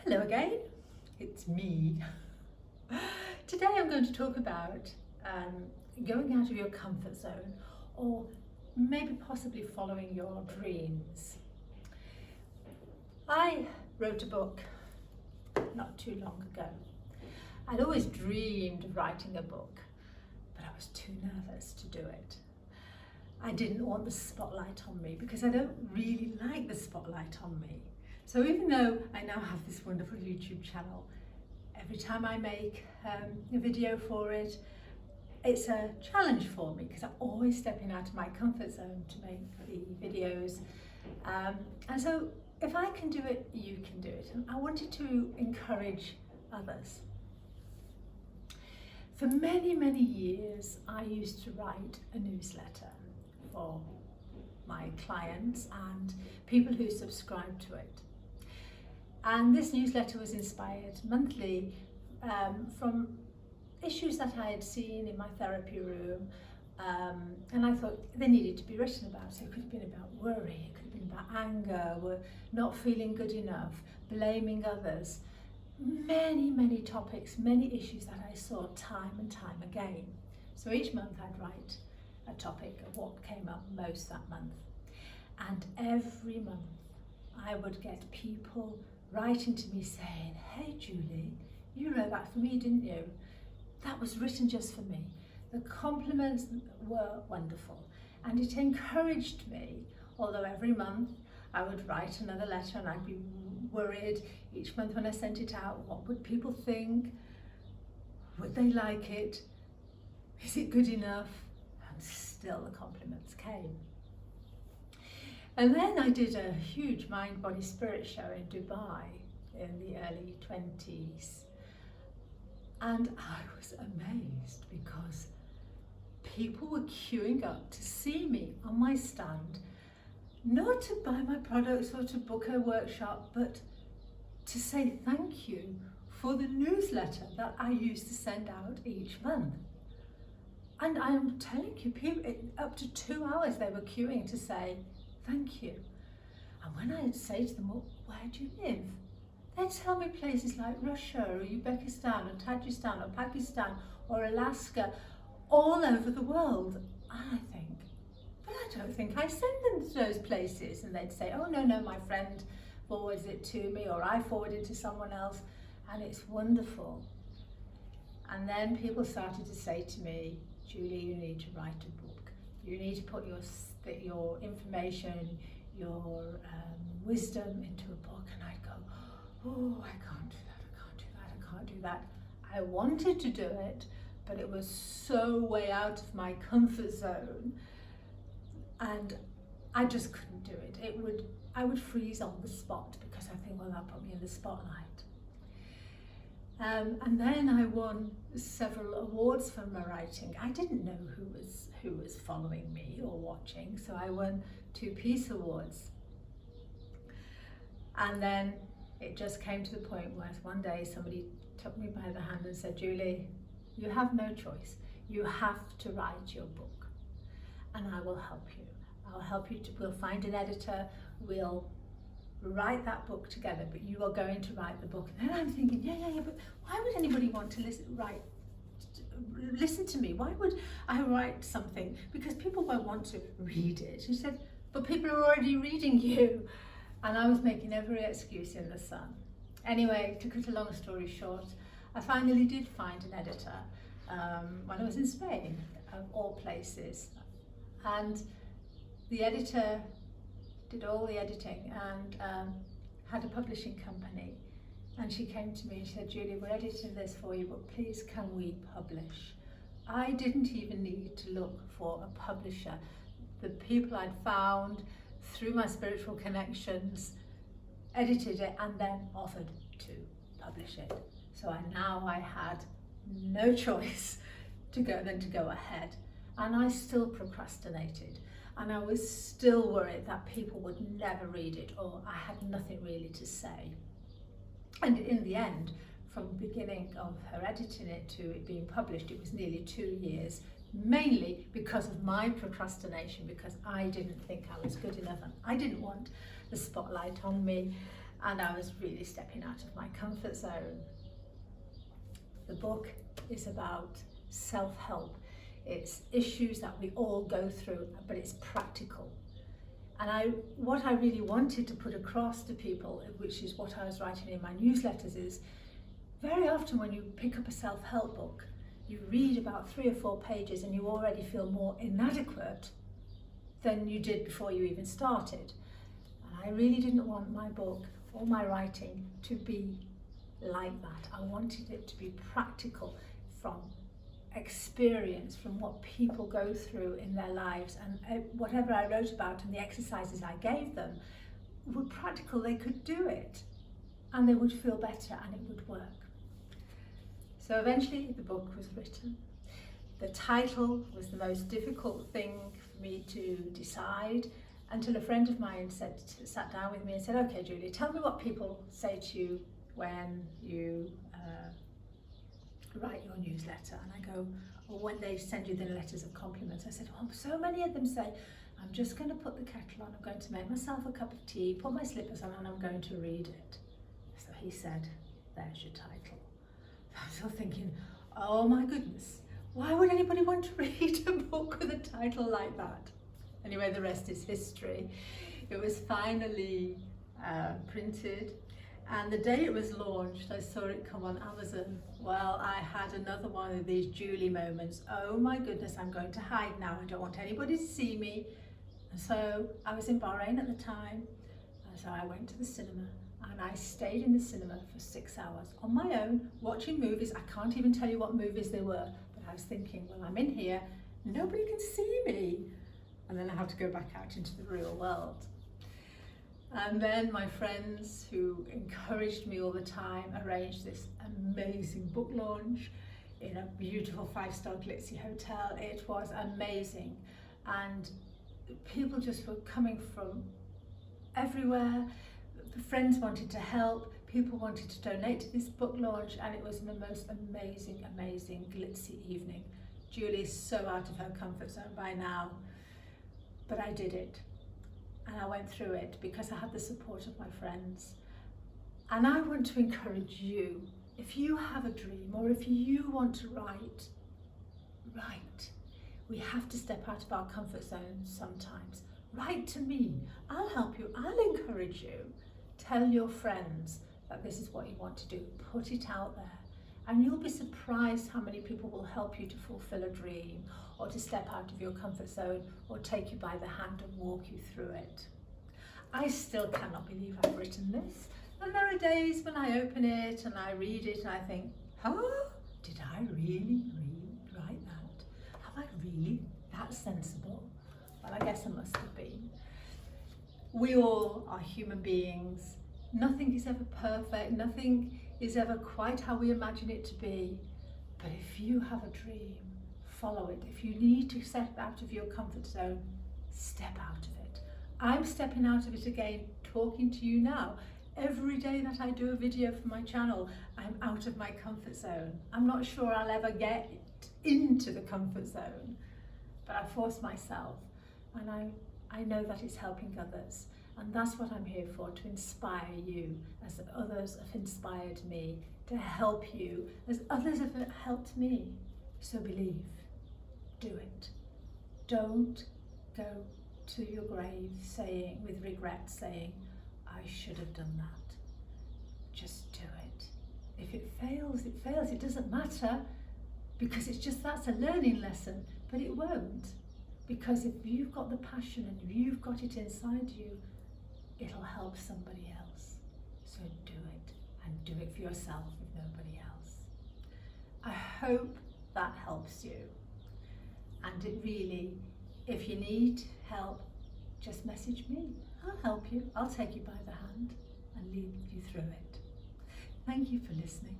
Hello again, it's me. Today I'm going to talk about going out of your comfort zone, or maybe possibly following your dreams. I wrote a book not too long ago. I'd always dreamed of writing a book, but I was too nervous to do it. I didn't want the spotlight on me because I don't really like the spotlight on me. So even though I now have this wonderful YouTube channel, every time I make a video for it, it's a challenge for me because I'm always stepping out of my comfort zone to make the videos. And so if I can do it, you can do it. And I wanted to encourage others. For many, many years, I used to write a newsletter for my clients and people who subscribe to it. And this newsletter was inspired monthly from issues that I had seen in my therapy room, and I thought they needed to be written about. So it could have been about worry, it could have been about anger, not feeling good enough, blaming others. Many, many topics, many issues that I saw time and time again. So each month I'd write a topic of what came up most that month. And every month I would get people writing to me saying, "Hey Julie, you wrote that for me, didn't you? That was written just for me." The compliments were wonderful and it encouraged me, although every month I would write another letter and I'd be worried each month when I sent it out. What would people think? Would they like it? Is it good enough? And still the compliments came. And then I did a huge mind, body, spirit show in Dubai in the early 20s. And I was amazed because people were queuing up to see me on my stand, not to buy my products or to book a workshop, but to say thank you for the newsletter that I used to send out each month. And I'm telling you, people, up to 2 hours they were queuing to say thank you. And when I'd say to them, "Well, where do you live?" They'd tell me places like Russia or Uzbekistan or Tajikistan or Pakistan or Alaska, all over the world. And I think, but I don't think I send them to those places. And they'd say, "Oh, no, my friend forwards it to me, or I forward it to someone else." And it's wonderful. And then people started to say to me, "Julie, you need to write a book. You need to put your information, your wisdom into a book." And I'd go, "Oh, I can't do that, I can't do that, I can't do that." I wanted to do it, but it was so way out of my comfort zone and I just couldn't do it. I would freeze on the spot because I think, well, that put me in the spotlight. And then I won several awards for my writing. I didn't know who was following me or watching, so I won 2 Peace Awards. And then it just came to the point where one day somebody took me by the hand and said, "Julie, you have no choice. You have to write your book, and I will help you. I'll help you. We'll find an editor. We'll write that book together, but you are going to write the book." And then I'm thinking, yeah, but why would anybody want to listen to me? Why would I write something? Because people won't want to read it. She said, "But people are already reading you." And I was making every excuse in the sun. Anyway, to cut a long story short, I finally did find an editor when I was in Spain, of all places. And the editor did all the editing and had a publishing company. And she came to me and she said, "Julie, we're editing this for you, but please can we publish?" I didn't even need to look for a publisher. The people I'd found through my spiritual connections edited it and then offered to publish it. So I had no choice than to go ahead. And I still procrastinated. And I was still worried that people would never read it, or I had nothing really to say. And in the end, from the beginning of her editing it to it being published, it was nearly 2 years, mainly because of my procrastination, because I didn't think I was good enough and I didn't want the spotlight on me. and I was really stepping out of my comfort zone. The book is about self-help. It's issues that we all go through, but it's practical. And what I really wanted to put across to people, which is what I was writing in my newsletters, is very often when you pick up a self-help book, you read about 3 or 4 pages and you already feel more inadequate than you did before you even started. And I really didn't want my book or my writing to be like that. I wanted it to be practical, from experience, from what people go through in their lives, and whatever I wrote about and the exercises I gave them were practical. They could do it and they would feel better and it would work. So eventually the book was written. The title was the most difficult thing for me to decide, until a friend of mine sat down with me and said, okay Julie, tell me what people say to you when you write your newsletter. And I go, or when they send you the letters of compliments. I said, well, so many of them say, I'm just going to put the kettle on, I'm going to make myself a cup of tea, put my slippers on, and I'm going to read it. So he said, there's your title. I'm still thinking, oh my goodness, why would anybody want to read a book with a title like that? Anyway, the rest is history. It was finally printed, and the day it was launched, I saw it come on Amazon. Well, I had another one of these Julie moments. Oh my goodness, I'm going to hide now. I don't want anybody to see me. And so I was in Bahrain at the time, and so I went to the cinema, and I stayed in the cinema for 6 hours on my own, watching movies. I can't even tell you what movies they were, but I was thinking, well, I'm in here, nobody can see me. And then I have to go back out into the real world. And then my friends, who encouraged me all the time, arranged this amazing book launch in a beautiful 5-star glitzy hotel. It was amazing. And people just were coming from everywhere. Friends wanted to help, people wanted to donate to this book launch, and it was the most amazing, amazing glitzy evening. Julie's so out of her comfort zone by now, but I did it. And I went through it because I had the support of my friends. And I want to encourage you, if you have a dream or if you want to write. We have to step out of our comfort zone sometimes. Write to me, I'll help you, I'll encourage you. Tell your friends that this is what you want to do. Put it out there. And you'll be surprised how many people will help you to fulfill a dream, or to step out of your comfort zone, or take you by the hand and walk you through it. I still cannot believe I've written this. And there are days when I open it and I read it and I think, huh? Did I really write that? Am I really that sensible? Well, I guess I must have been. We all are human beings. Nothing is ever perfect. Nothing is ever quite how we imagine it to be. But if you have a dream, follow it. If you need to step out of your comfort zone, step out of it. I'm stepping out of it again, talking to you now. Every day that I do a video for my channel, I'm out of my comfort zone. I'm not sure I'll ever get into the comfort zone, but I force myself, and I know that it's helping others. And that's what I'm here for, to inspire you as others have inspired me, to help you as others have helped me. So believe, do it. Don't go to your grave saying, with regret, saying, I should have done that. Just do it. If it fails, it fails. It doesn't matter, because it's just, that's a learning lesson, but it won't. Because if you've got the passion and if you've got it inside you, it'll help somebody else. So do it, and do it for yourself if nobody else. I hope that helps you. And it really, if you need help, just message me. I'll help you. I'll take you by the hand and lead you through it. Thank you for listening.